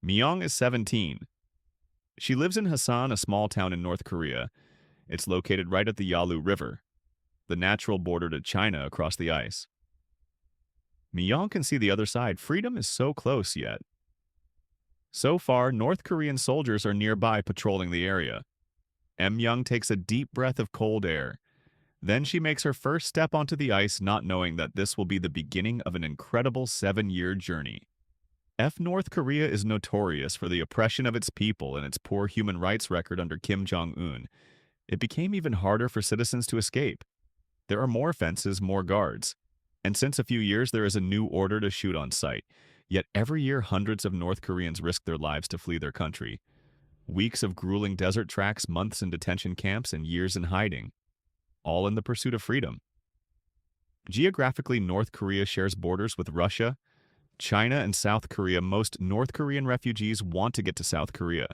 Myung is 17. She lives in Hasan, a small town in North Korea. It's located right at the Yalu River, the natural border to China across the ice. Myung can see the other side. Freedom is so close yet. So far, North Korean soldiers are nearby patrolling the area. Myung takes a deep breath of cold air. Then she makes her first step onto the ice, not knowing that this will be the beginning of an incredible 7-year journey. North Korea is notorious for the oppression of its people and its poor human rights record under Kim Jong-un. It became even harder for citizens to escape. There are more fences, more guards. And since a few years, there is a new order to shoot on sight. Yet every year, hundreds of North Koreans risk their lives to flee their country. Weeks of grueling desert tracks, months in detention camps, and years in hiding. All in the pursuit of freedom. Geographically, North Korea shares borders with Russia, China, and South Korea. Most North Korean refugees want to get to South Korea.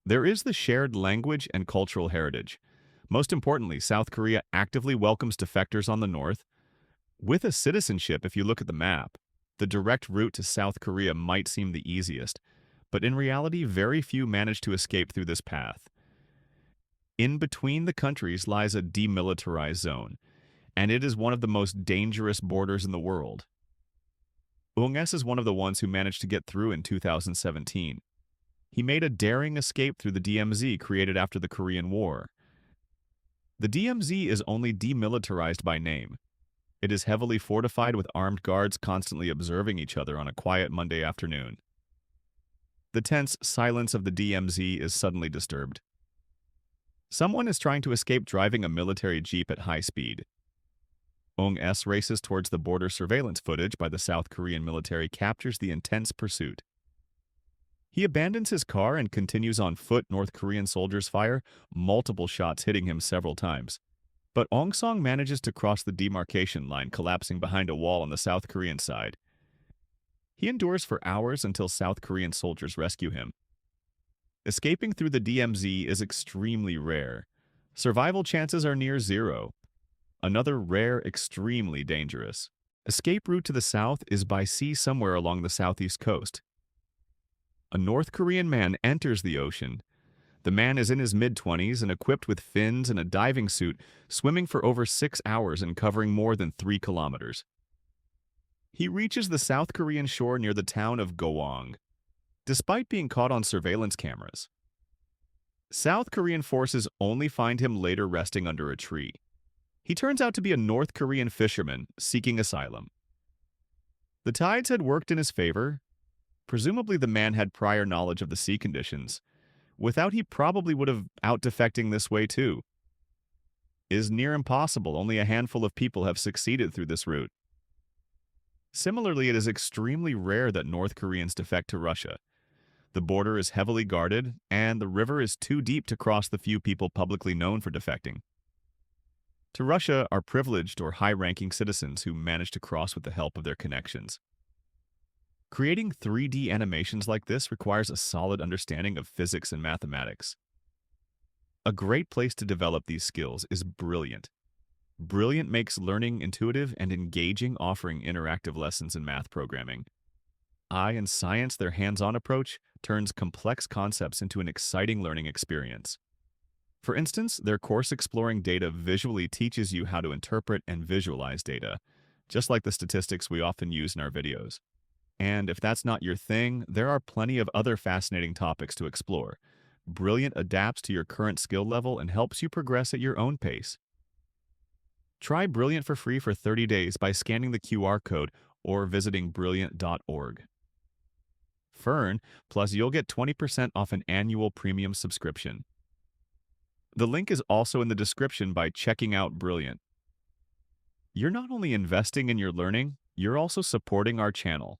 There is the shared language and cultural heritage. Most importantly, South Korea actively welcomes defectors on the north. With a citizenship, if you look at the map, the direct route to South Korea might seem the easiest, but in reality, very few manage to escape through this path. In between the countries lies a demilitarized zone, and it is one of the most dangerous borders in the world. Ung-S is one of the ones who managed to get through in 2017. He made a daring escape through the DMZ created after the Korean War. The DMZ is only demilitarized by name. It is heavily fortified with armed guards constantly observing each other on a quiet Monday afternoon. The tense silence of the DMZ is suddenly disturbed. Someone is trying to escape driving a military jeep at high speed. Ung-S races towards the border. Surveillance footage by the South Korean military captures the intense pursuit. He abandons his car and continues on foot. North Korean soldiers fire, multiple shots hitting him several times. But Ong-Song manages to cross the demarcation line, collapsing behind a wall on the South Korean side. He endures for hours until South Korean soldiers rescue him. Escaping through the DMZ is extremely rare. Survival chances are near zero. Another rare, extremely dangerous. Escape route to the south is by sea somewhere along the southeast coast. A North Korean man enters the ocean. The man is in his mid-20s and equipped with fins and a diving suit, swimming for over 6 hours and covering more than 3 kilometers. He reaches the South Korean shore near the town of Gowon, despite being caught on surveillance cameras. South Korean forces only find him later resting under a tree. He turns out to be a North Korean fisherman seeking asylum. The tides had worked in his favor. Presumably the man had prior knowledge of the sea conditions. Without, he probably would have out-defecting this way too. It is near impossible. Only a handful of people have succeeded through this route. Similarly, it is extremely rare that North Koreans defect to Russia. The border is heavily guarded, and the river is too deep to cross the few people publicly known for defecting. To Russia are privileged or high-ranking citizens who manage to cross with the help of their connections. Creating 3D animations like this requires a solid understanding of physics and mathematics. A great place to develop these skills is Brilliant. Brilliant makes learning intuitive and engaging, offering interactive lessons in math programming. In Science, their hands-on approach turns complex concepts into an exciting learning experience. For instance, their course Exploring Data visually teaches you how to interpret and visualize data, just like the statistics we often use in our videos. And if that's not your thing, there are plenty of other fascinating topics to explore. Brilliant adapts to your current skill level and helps you progress at your own pace. Try Brilliant for free for 30 days by scanning the QR code or visiting brilliant.org. Fern, plus you'll get 20% off an annual premium subscription. The link is also in the description by checking out Brilliant. You're not only investing in your learning, you're also supporting our channel.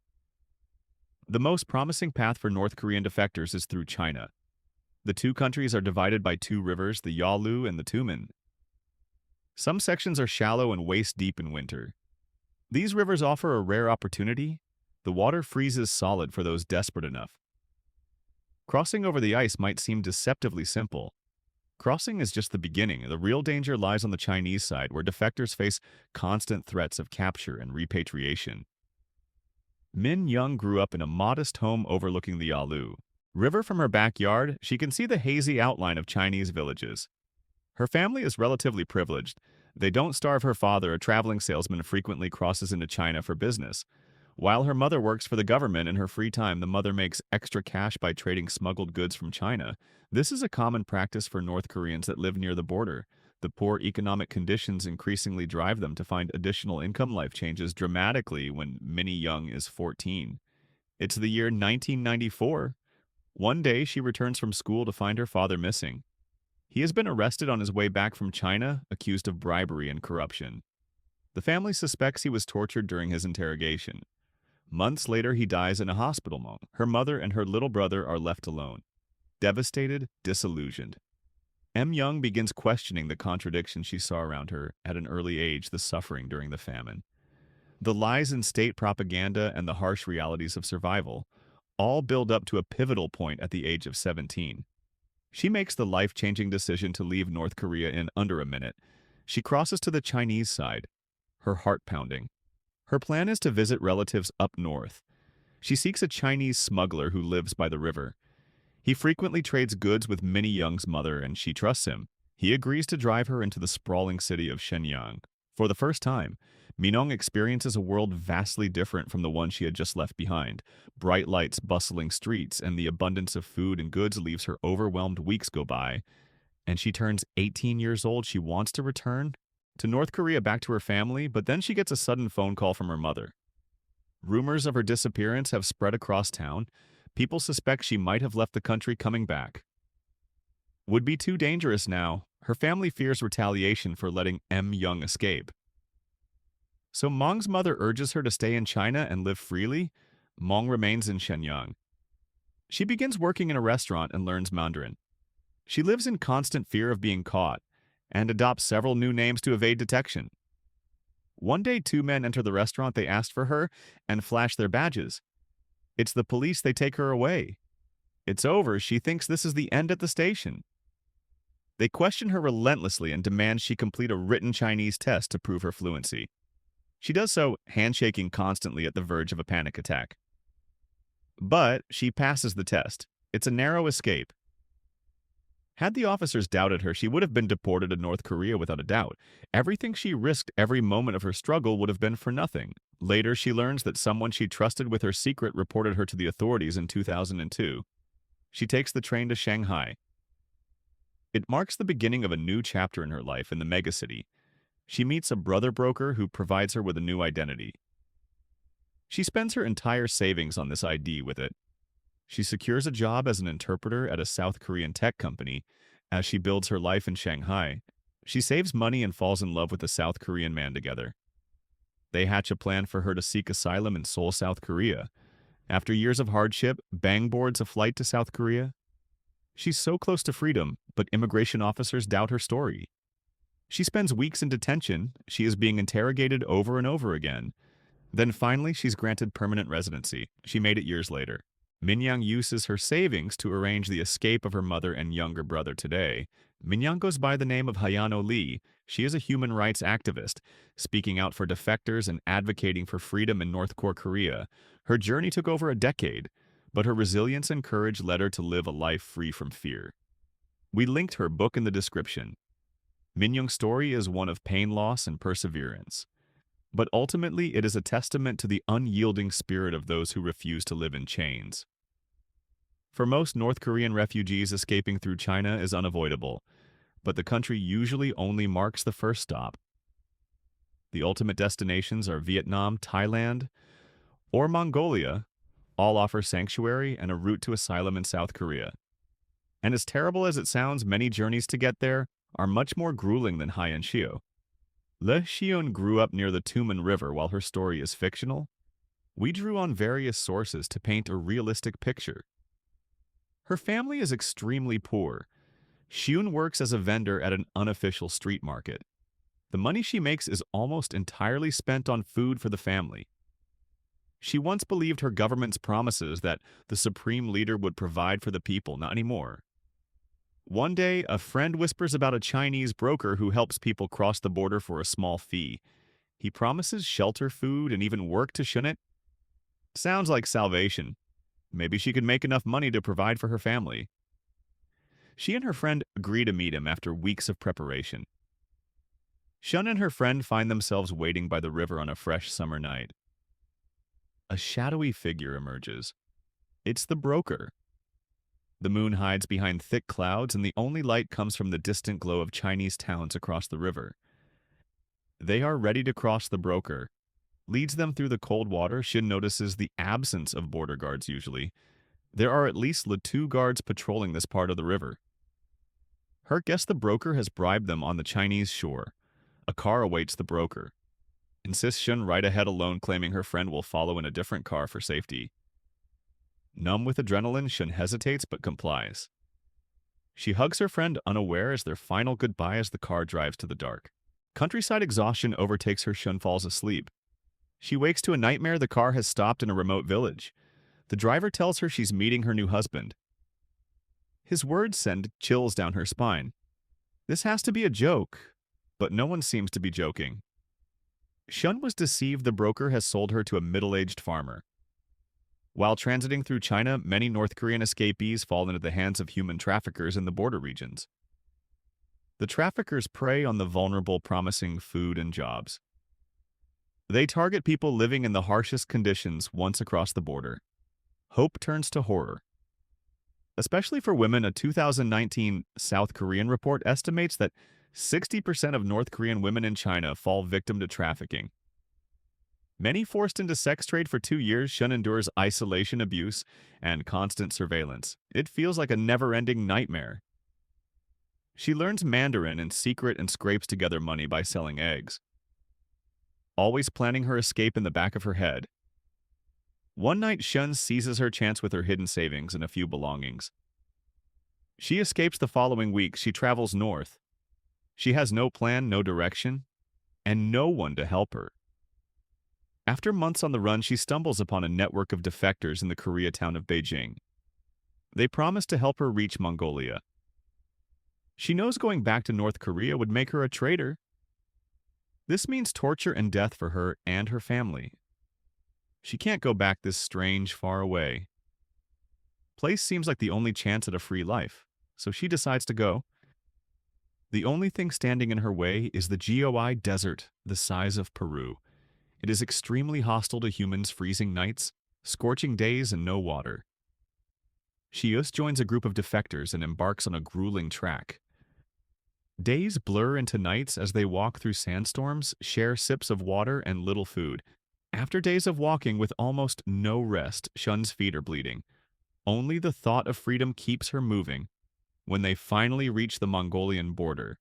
The most promising path for North Korean defectors is through China. The two countries are divided by 2 rivers, the Yalu and the Tumen. Some sections are shallow and waist-deep in winter. These rivers offer a rare opportunity. The water freezes solid for those desperate enough. Crossing over the ice might seem deceptively simple. Crossing is just the beginning. The real danger lies on the Chinese side, where defectors face constant threats of capture and repatriation. Min Young grew up in a modest home overlooking the Yalu River. From her backyard, she can see the hazy outline of Chinese villages. Her family is relatively privileged. They don't starve. Her father, a traveling salesman, frequently crosses into China for business. While her mother works for the government in her free time, the mother makes extra cash by trading smuggled goods from China. This is a common practice for North Koreans that live near the border. The poor economic conditions increasingly drive them to find additional income. Life changes dramatically when Minnie Young is 14. It's the year 1994. One day, she returns from school to find her father missing. He has been arrested on his way back from China, accused of bribery and corruption. The family suspects he was tortured during his interrogation. Months later, he dies in a hospital. Her mother and her little brother are left alone, devastated, disillusioned. Young begins questioning the contradictions she saw around her at an early age, the suffering during the famine, the lies in state propaganda, and the harsh realities of survival, all build up to a pivotal point at the age of 17. She makes the life-changing decision to leave North Korea in under a minute. She crosses to the Chinese side, her heart pounding. Her plan is to visit relatives up north. She seeks a Chinese smuggler who lives by the river. He frequently trades goods with Minnie Young's mother, and she trusts him. He agrees to drive her into the sprawling city of Shenyang. For the first time, Minong experiences a world vastly different from the one she had just left behind. Bright lights, bustling streets, and the abundance of food and goods leaves her overwhelmed. Weeks go by, and she turns 18 years old. She wants to return to North Korea, back to her family, but then she gets a sudden phone call from her mother. Rumors of her disappearance have spread across town. People suspect she might have left the country. Coming back would be too dangerous now. Her family fears retaliation for letting Young escape. So Mong's mother urges her to stay in China and live freely. Mong remains in Shenyang. She begins working in a restaurant and learns Mandarin. She lives in constant fear of being caught and adopts several new names to evade detection. One day, two men enter the restaurant. They ask for her and flash their badges. It's the police. They take her away. It's over. She thinks this is the end at the station. They question her relentlessly and demand she complete a written Chinese test to prove her fluency. She does so, handshaking constantly at the verge of a panic attack. But she passes the test. It's a narrow escape. Had the officers doubted her, she would have been deported to North Korea without a doubt. Everything she risked, every moment of her struggle, would have been for nothing. Later, she learns that someone she trusted with her secret reported her to the authorities in 2002. She takes the train to Shanghai. It marks the beginning of a new chapter in her life in the megacity. She meets a brother broker who provides her with a new identity. She spends her entire savings on this ID with it. She secures a job as an interpreter at a South Korean tech company. As she builds her life in Shanghai, she saves money and falls in love with a South Korean man together. They hatch a plan for her to seek asylum in Seoul, South Korea. After years of hardship, Bang boards a flight to South Korea. She's so close to freedom, but immigration officers doubt her story. She spends weeks in detention. She is being interrogated over and over again. Then finally, she's granted permanent residency. She made it years later. Minyang uses her savings to arrange the escape of her mother and younger brother today. Minyang goes by the name of Hayano Lee. She is a human rights activist, speaking out for defectors and advocating for freedom in North Korea. Her journey took over a decade, but her resilience and courage led her to live a life free from fear. We linked her book in the description. Minyoung's story is one of pain, loss, and perseverance. But ultimately, it is a testament to the unyielding spirit of those who refuse to live in chains. For most North Korean refugees, escaping through China is unavoidable, but the country usually only marks the first stop. The ultimate destinations are Vietnam, Thailand, or Mongolia. All offer sanctuary and a route to asylum in South Korea. And as terrible as it sounds, many journeys to get there are much more grueling than Haiyan Shio. Le Xion grew up near the Tumen River. While her story is fictional, we drew on various sources to paint a realistic picture. Her family is extremely poor. Xion works as a vendor at an unofficial street market. The money she makes is almost entirely spent on food for the family. She once believed her government's promises that the supreme leader would provide for the people. Not anymore. One day, a friend whispers about a Chinese broker who helps people cross the border for a small fee. He promises shelter, food, and even work to Shunit. Sounds like salvation. Maybe she could make enough money to provide for her family. She and her friend agree to meet him after weeks of preparation. Shun and her friend find themselves waiting by the river on a fresh summer night. A shadowy figure emerges. It's the broker. The moon hides behind thick clouds, and the only light comes from the distant glow of Chinese towns across the river. They are ready to cross. The broker leads them through the cold water. Shin notices the absence of border guards usually. There are at least two guards patrolling this part of the river. Her guess the broker has bribed them on the Chinese shore. A car awaits the broker. Insists Shun ride ahead alone, claiming her friend will follow in a different car for safety. Numb with adrenaline, Shun hesitates but complies. She hugs her friend unaware as their final goodbye as the car drives to the dark. Countryside exhaustion overtakes her. Shun falls asleep. She wakes to a nightmare. The car has stopped in a remote village. The driver tells her she's meeting her new husband. His words send chills down her spine. This has to be a joke, but no one seems to be joking. Shun was deceived. The broker has sold her to a middle-aged farmer. While transiting through China, many North Korean escapees fall into the hands of human traffickers in the border regions. The traffickers prey on the vulnerable, promising food and jobs. They target people living in the harshest conditions once across the border. Hope turns to horror. Especially for women, a 2019 South Korean report estimates that 60% of North Korean women in China fall victim to trafficking. Many forced into sex trade for 2 years, Shun endures isolation, abuse, and constant surveillance. It feels like a never-ending nightmare. She learns Mandarin in secret and scrapes together money by selling eggs, always planning her escape in the back of her head. One night, Shun seizes her chance with her hidden savings and a few belongings. She escapes. The following week. She travels north. She has no plan, no direction, and no one to help her. After months on the run, she stumbles upon a network of defectors in the Koreatown of Beijing. They promise to help her reach Mongolia. She knows going back to North Korea would make her a traitor. This means torture and death for her and her family. She can't go back this strange, far away place. Seems like the only chance at a free life, so she decides to go. The only thing standing in her way is the GOI desert, the size of Peru. It is extremely hostile to humans. Freezing nights, scorching days, and no water. She just joins a group of defectors and embarks on a grueling track. Days blur into nights as they walk through sandstorms, share sips of water and little food. After days of walking with almost no rest, Shun's feet are bleeding. Only the thought of freedom keeps her moving. When they finally reach the Mongolian border,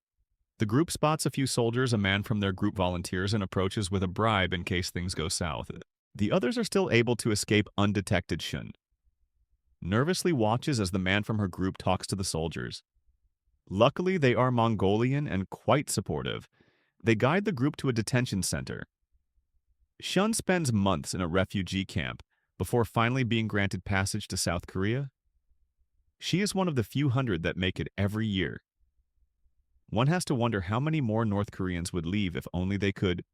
the group spots a few soldiers. A man from their group volunteers and approaches with a bribe in case things go south. The others are still able to escape undetected. Shun nervously watches as the man from her group talks to the soldiers. Luckily, they are Mongolian and quite supportive. They guide the group to a detention center. Shun spends months in a refugee camp before finally being granted passage to South Korea. She is one of the few hundred that make it every year. One has to wonder how many more North Koreans would leave if only they could